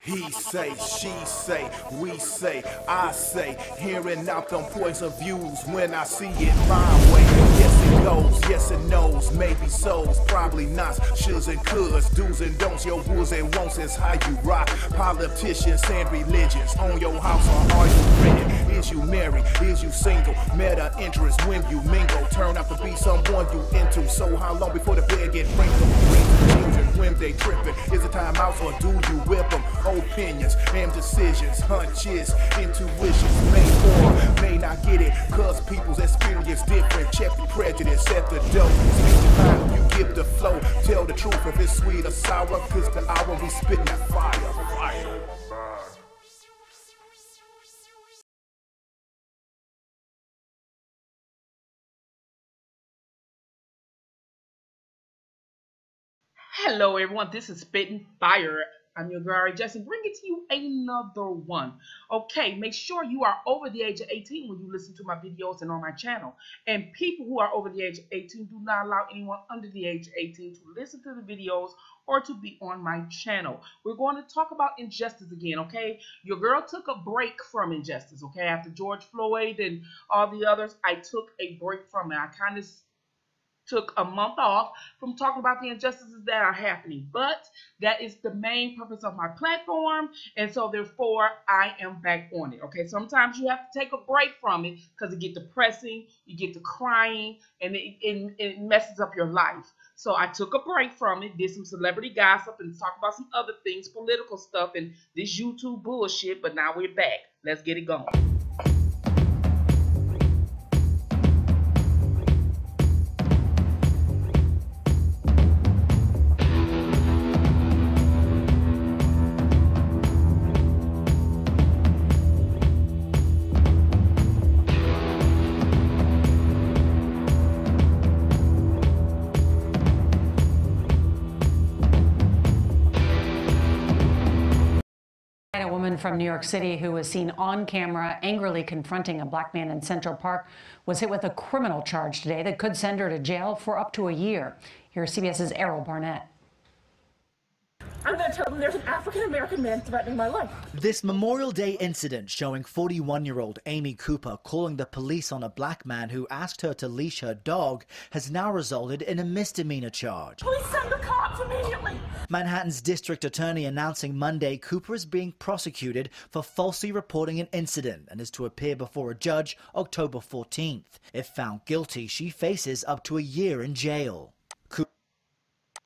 He say, she say, we say, I say, hearing out them points of views when I see it my way. Yes it goes, yes it knows, maybe so's, probably not. Shoulds and coulds, do's and don'ts, your woes and won'ts is how you rock. Politicians and religions, on your house or are you renting? Is you married, is you single? Meta interest when you mingle, turn out to be someone you into. So how long before the bed get wrinkled? Children when they tripping, is it time out or do you whip them? Opinions and decisions, hunches, intuitions, may or may not get it, cause people's experience different. Check the prejudice at the door. Speak the time, you give the flow. Tell the truth if it's sweet or sour, cause the hour we spitting that fire. Hello everyone, this is Spitting Fire. I'm your girl Jesse, bringing to you another one. Okay, make sure you are over the age of 18 when you listen to my videos and on my channel. And people who are over the age of 18, do not allow anyone under the age of 18 to listen to the videos or to be on my channel. We're going to talk about injustice again, okay? Your girl took a break from injustice, okay? After George Floyd and all the others, I took a break from it. I kind of took a month off from talking about the injustices that are happening, but that is the main purpose of my platform, and so therefore I am back on it. Okay, sometimes you have to take a break from it because it gets depressing, you get to crying, and it messes up your life. So I took a break from it, did some celebrity gossip and talk about some other things, political stuff and this YouTube bullshit, but now we're back. Let's get it going. A woman from New York City who was seen on camera angrily confronting a black man in Central Park was hit with a criminal charge today that could send her to jail for up to a year. Here's CBS's Errol Barnett. I'm going to tell them there's an African-American man threatening my life. This Memorial Day incident showing 41-year-old Amy Cooper calling the police on a black man who asked her to leash her dog has now resulted in a misdemeanor charge. Please send the cops immediately. Manhattan's district attorney announcing Monday Cooper is being prosecuted for falsely reporting an incident and is to appear before a judge October 14th. If found guilty, she faces up to a year in jail.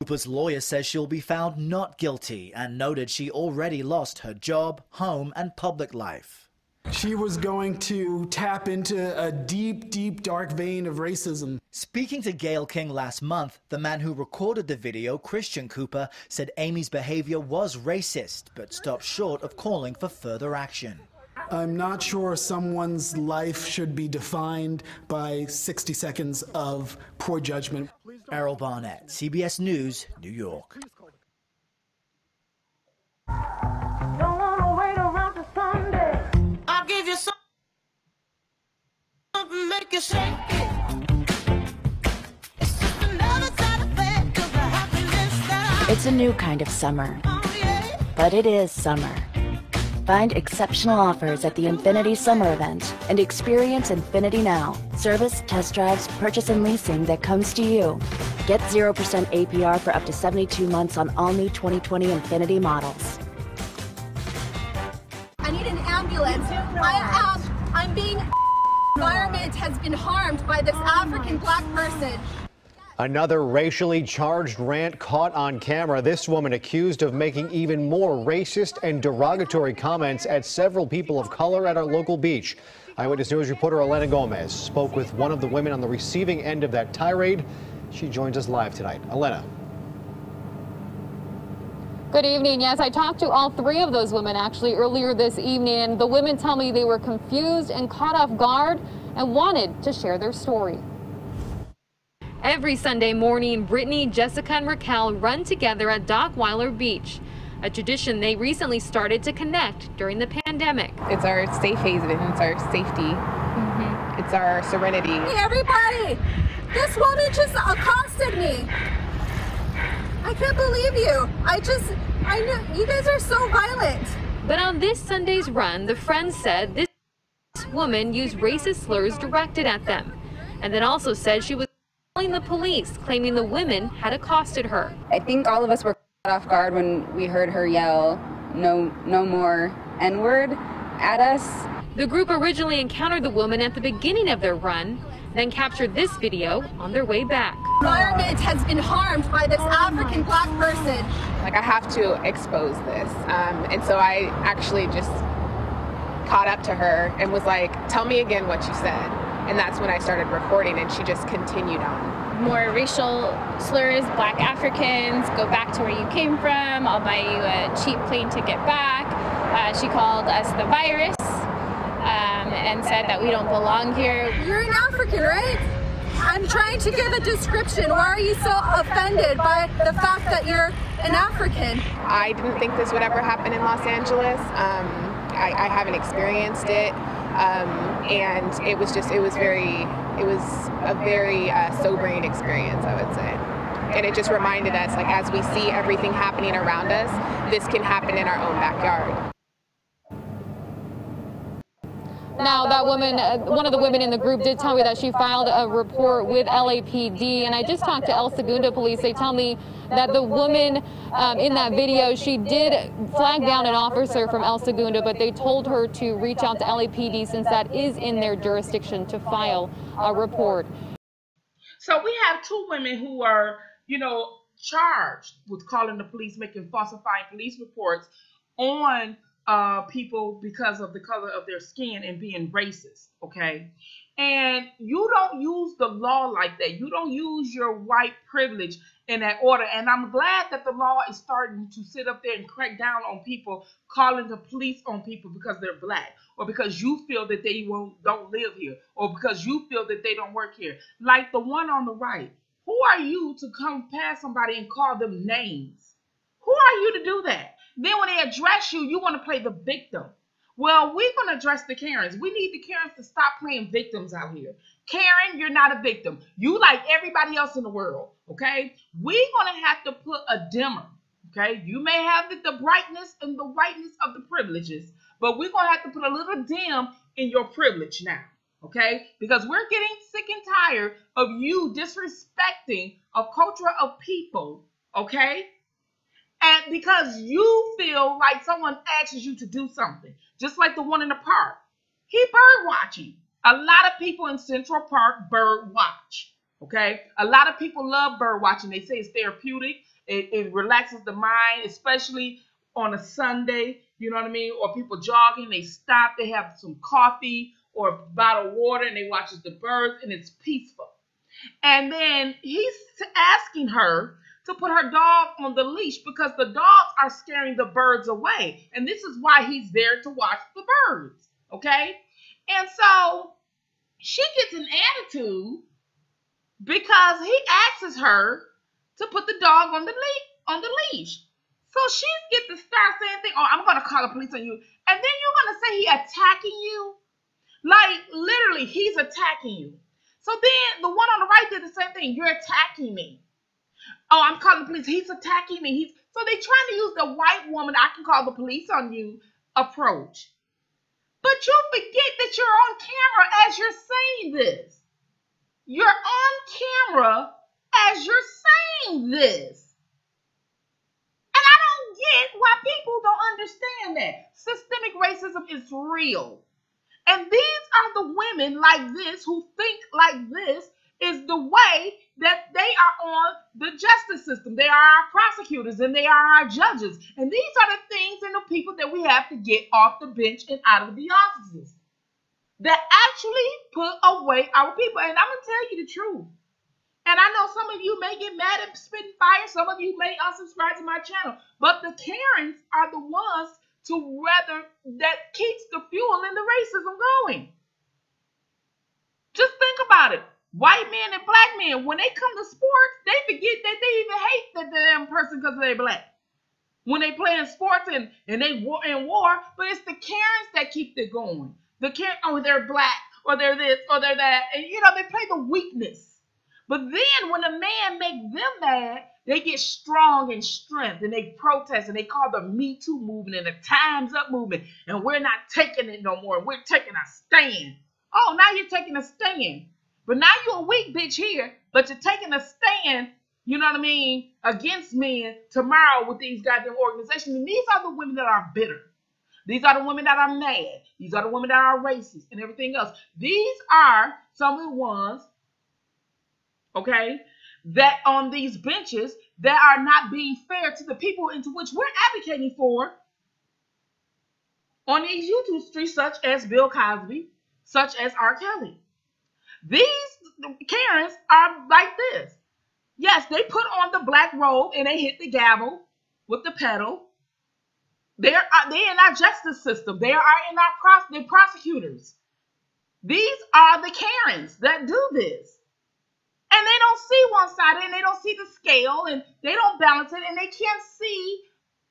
Cooper's lawyer says she'll be found not guilty and noted she already lost her job, home, and public life. She was going to tap into a deep, deep, dark vein of racism. Speaking to Gayle King last month, the man who recorded the video, Christian Cooper, said Amy's behavior was racist, but stopped short of calling for further action. I'm not sure someone's life should be defined by 60 seconds of poor judgment. Errol Barnett, CBS News, New York. Don't wanna wait around for Sunday. I'll give you something, make you shake it. It's just another side effect of the happiness that It's a new kind of summer, yeah. but it is summer. Find exceptional offers at the Infinity Summer Event and experience Infinity Now. Service, test drives, purchase and leasing that comes to you. Get 0% APR for up to 72 months on all new 2020 Infinity models. I need an ambulance. I'm being environment has been harmed by this African black person. Another racially charged rant caught on camera. This woman accused of making even more racist and derogatory comments at several people of color at our local beach. Eyewitness News reporter Elena Gomez spoke with one of the women on the receiving end of that tirade. She joins us live tonight. Elena. Good evening. Yes, I talked to all three of those women actually earlier this evening. The women tell me they were confused and caught off guard and wanted to share their story. Every Sunday morning, Brittany, Jessica, and Raquel run together at Dockweiler Beach, a tradition they recently started to connect during the pandemic. It's our safe haven, it's our safety, it's our serenity. Hey everybody, this woman just accosted me. I can't believe you. I know, you guys are so violent. But on this Sunday's run, the friends said this woman used racist slurs directed at them, and then also said she was calling the police, claiming the women had accosted her. I think all of us were caught off guard when we heard her yell, no more N-word at us. The group originally encountered the woman at the beginning of their run, then captured this video on their way back. Environment has been harmed by this African black person. Like, I have to expose this. And so I actually just caught up to her and was like, tell me again what you said. And that's when I started recording, and she just continued on. More racial slurs, black Africans, go back to where you came from, I'll buy you a cheap plane ticket back. She called us the virus and said that we don't belong here. You're an African, right? I'm trying to give a description. Why are you so offended by the fact that you're an African? I didn't think this would ever happen in Los Angeles. I haven't experienced it. And it was a very sobering experience, I would say. And it just reminded us, like, as we see everything happening around us, this can happen in our own backyard. Now, that woman, one of the women in the group did tell me that she filed a report with LAPD, and I just talked to El Segundo police. They tell me that the woman in that video, she did flag down an officer from El Segundo, but they told her to reach out to LAPD since that is in their jurisdiction to file a report. So we have two women who are, charged with calling the police, making falsifying police reports on people because of the color of their skin and being racist, okay? And you don't use the law like that. You don't use your white privilege in that order. And I'm glad that the law is starting to sit up there and crack down on people calling the police on people because they're black, or because you feel that they don't live here, or because you feel that they don't work here. Like the one on the right. Who are you to come past somebody and call them names? Who are you to do that? Then when they address you, you want to play the victim. Well, we're going to address the Karens. We need the Karens to stop playing victims out here. Karen, you're not a victim. You like everybody else in the world, okay? We're going to have to put a dimmer, okay? You may have the brightness and the whiteness of the privileges, but we're going to have to put a little dim in your privilege now, okay? Because we're getting sick and tired of you disrespecting a culture of people, okay? And because you feel like someone asks you to do something, just like the one in the park. He bird watching. A lot of people in Central Park bird watch. Okay? A lot of people love bird watching. They say it's therapeutic. It relaxes the mind, especially on a Sunday. You know what I mean? Or people jogging, they stop, they have some coffee or a bottle of water, and they watch the birds, and it's peaceful. And then he's asking her to put her dog on the leash because the dogs are scaring the birds away. And this is why he's there to watch the birds, okay? And so she gets an attitude because he asks her to put the dog on the leash. So she gets to start saying things, oh, I'm going to call the police on you. And then you're going to say he's attacking you? Like, literally, he's attacking you. So then the one on the right did the same thing. You're attacking me. Oh, I'm calling the police. He's attacking me. So they're trying to use the white woman, I can call the police on you approach. But you forget that you're on camera as you're saying this. You're on camera as you're saying this. And I don't get why people don't understand that. Systemic racism is real. And these are the women like this who think like this is the way that they are on the justice system. They are our prosecutors and they are our judges. And these are the things and the people that we have to get off the bench and out of the offices that actually put away our people. And I'm going to tell you the truth. And I know some of you may get mad at spitting fire. Some of you may unsubscribe to my channel. But the Karens are the ones that keeps the fuel and the racism going. Just think about it. White men and black men, when they come to sports, they forget that they even hate the damn person because they're black. When they play in sports and they in war, but it's the Karens that keep it going. The Karen, oh, they're black, or they're this, or they're that. And, they play the weakness. But then when a man makes them mad, They get strong in strength and they protest and they call the Me Too movement and the Time's Up movement. And we're not taking it no more. We're taking a stand. Oh, now you're taking a stand. But now you're a weak bitch here, but you're taking a stand, you know what I mean, against men tomorrow with these goddamn organizations. And these are the women that are bitter. These are the women that are mad. These are the women that are racist and everything else. These are some of the ones, okay, that on these benches that are not being fair to the people into which we're advocating for on these YouTube streets, such as Bill Cosby, such as R. Kelly. These Karens are like this. Yes, they put on the black robe and they hit the gavel with the pedal. They're in our justice system. They are in our prosecutors. These are the Karens that do this. And they don't see one side and they don't see the scale and they don't balance it and they can't see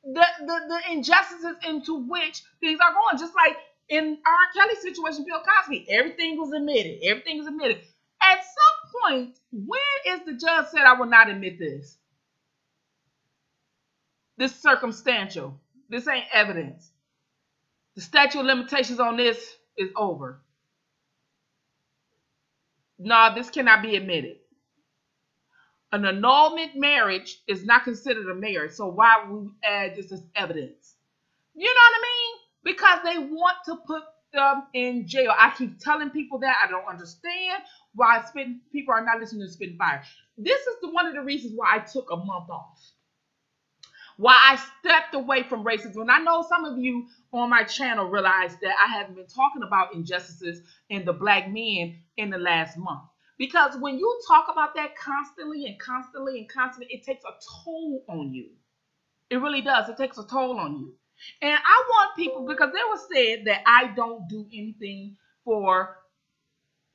the injustices into which things are going. Just like in R. Kelly's situation, Bill Cosby, everything was admitted. Everything is admitted. At some point, when is the judge said, I will not admit this? This is circumstantial. This ain't evidence. The statute of limitations on this is over. No, this cannot be admitted. An annulment marriage is not considered a marriage. So why would we add this as evidence? You know what I mean? Because they want to put them in jail. I keep telling people that. I don't understand why people are not listening to Spitting Fire. This is one of the reasons why I took a month off. Why I stepped away from racism. And I know some of you on my channel realize that I haven't been talking about injustices in the black men in the last month. Because when you talk about that constantly and constantly and constantly, it takes a toll on you. It really does. It takes a toll on you. And I want people, because it was said that I don't do anything for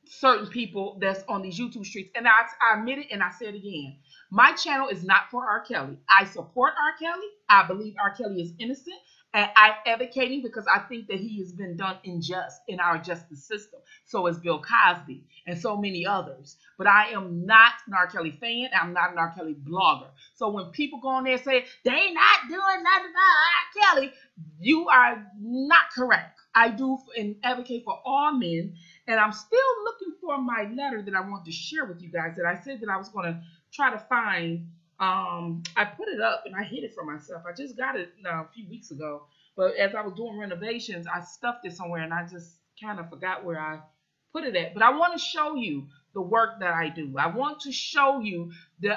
certain people that's on these YouTube streets. And I admit it and I say it again. My channel is not for R. Kelly. I support R. Kelly. I believe R. Kelly is innocent. And I'm advocating because I think that he has been done unjust in our justice system. So is Bill Cosby and so many others. But I am not an R. Kelly fan. I'm not an R. Kelly blogger. So when people go on there and say, they not doing nothing about R. Kelly, you are not correct. I do and advocate for all men. And I'm still looking for my letter that I want to share with you guys that I said that I was going to try to find. I put it up and I hid it for myself. I just got it a few weeks ago. But as I was doing renovations, I stuffed it somewhere and I just kind of forgot where I put it at. But I want to show you the work that I do. I want to show you the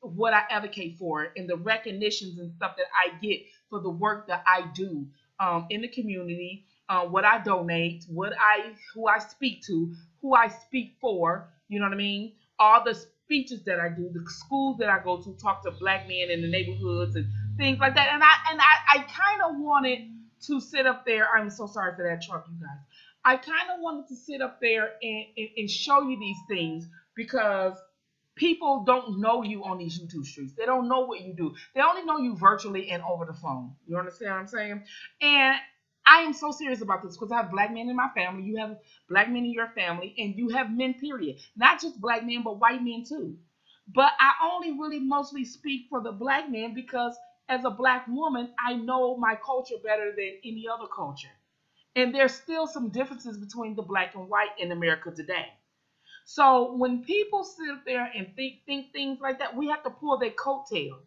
what I advocate for and the recognitions and stuff that I get for the work that I do in the community, what I donate, who I speak to, who I speak for, you know what I mean? All the speeches that I do, the schools that I go to, talk to black men in the neighborhoods and things like that. And I kind of wanted to sit up there. I'm so sorry for that truck, you guys. I kind of wanted to sit up there and show you these things because people don't know you on these YouTube streets. They don't know what you do. They only know you virtually and over the phone. You understand what I'm saying? And I am so serious about this because I have black men in my family. You have black men in your family, and you have men, period. Not just black men, but white men too. But I only really mostly speak for the black men because as a black woman, I know my culture better than any other culture. And there's still some differences between the black and white in America today. So when people sit there and think things like that, we have to pull their coattail.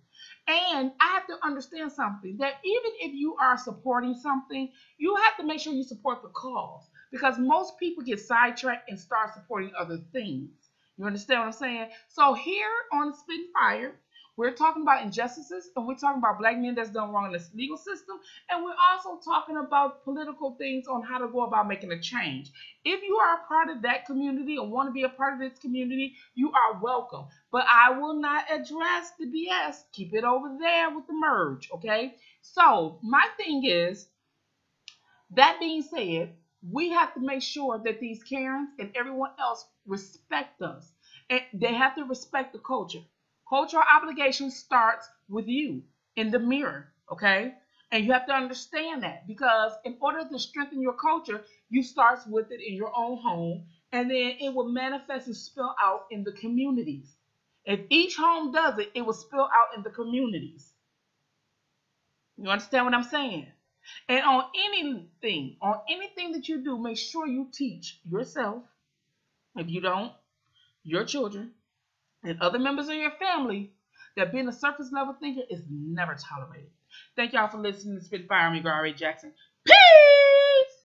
And I have to understand something, that even if you are supporting something, you have to make sure you support the cause. Because most people get sidetracked and start supporting other things. You understand what I'm saying? So here on Spitting Fire, we're talking about injustices, and we're talking about black men that's done wrong in the legal system, and we're also talking about political things on how to go about making a change. If you are a part of that community or want to be a part of this community, you are welcome. But I will not address the BS. Keep it over there with the merge, okay? So my thing is, that being said, we have to make sure that these Karens and everyone else respect us. And they have to respect the culture. Cultural obligation starts with you in the mirror, okay? And you have to understand that because in order to strengthen your culture, you start with it in your own home, and then it will manifest and spill out in the communities. If each home does it, it will spill out in the communities. You understand what I'm saying? And on anything that you do, make sure you teach yourself, if you don't, your children, and other members of your family that being a surface level thinker is never tolerated. Thank y'all for listening to Spitfire. I'm your girl, Ray Jackson. Peace!